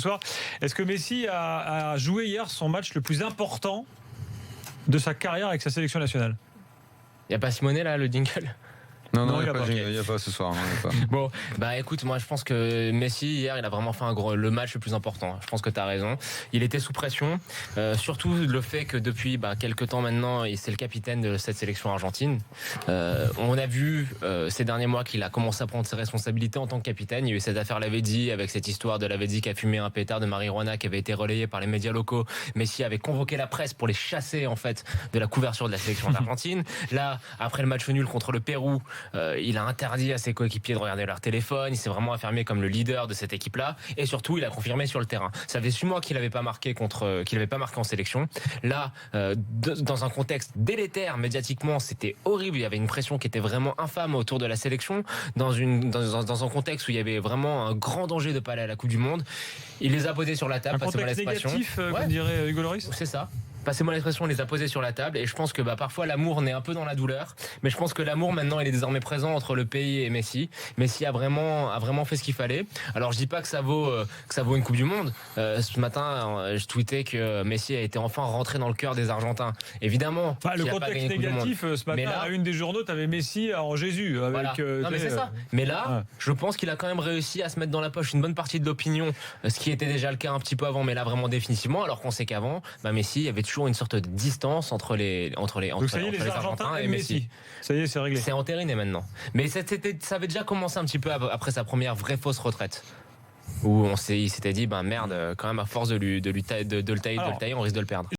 soir. Est-ce que Messi a joué hier son match le plus important de sa carrière avec sa sélection nationale? Il n'y a pas Simonet là, le dingle? Non, il n'y a pas ce soir. Bon, écoute, moi je pense que Messi hier il a vraiment fait le match le plus important. Je pense que tu as raison. Il était sous pression, surtout le fait que depuis quelques temps maintenant, c'est le capitaine de cette sélection argentine. On a vu ces derniers mois qu'il a commencé à prendre ses responsabilités en tant que capitaine. Il y a eu cette affaire Lavezzi avec cette histoire de Lavezzi qui a fumé un pétard de marijuana qui avait été relayé par les médias locaux. Messi avait convoqué la presse pour les chasser en fait de la couverture de la sélection d'Argentine. Là, après le match nul contre le Pérou, il a interdit à ses coéquipiers de regarder leur téléphone. Il s'est vraiment affirmé comme le leader de cette équipe-là. Et surtout, il a confirmé sur le terrain. Ça fait 6 mois qu'il n'avait pas marqué en sélection. Là, dans un contexte délétère médiatiquement, c'était horrible. Il y avait une pression qui était vraiment infâme autour de la sélection. Dans un contexte où il y avait vraiment un grand danger de pas aller à la Coupe du Monde, il les a posés sur la table. Un contexte négatif, comme dirait Hugo Lloris. C'est ça. Passez-moi l'expression, on les a posés sur la table et je pense que parfois l'amour naît un peu dans la douleur, mais je pense que l'amour maintenant il est désormais présent entre le pays et Messi. Messi a vraiment fait ce qu'il fallait. Alors je dis pas que ça vaut une Coupe du Monde. Ce matin, je tweetais que Messi a été enfin rentré dans le cœur des Argentins. Évidemment. Le contexte négatif ce matin, à une des journaux, t'avais Messi en Jésus. Avec, non mais c'est ça. Mais là, je pense qu'il a quand même réussi à se mettre dans la poche une bonne partie de l'opinion, ce qui était déjà le cas un petit peu avant, mais là vraiment définitivement. Alors qu'on sait qu'avant, Messi, il y avait toujours une sorte de distance entre les Argentins et Messi. Ça y est, c'est réglé. C'est entériné maintenant. Mais ça avait déjà commencé un petit peu après sa première vraie fausse retraite. Où il s'était dit, merde, quand même, à force de le tailler, on risque de le perdre.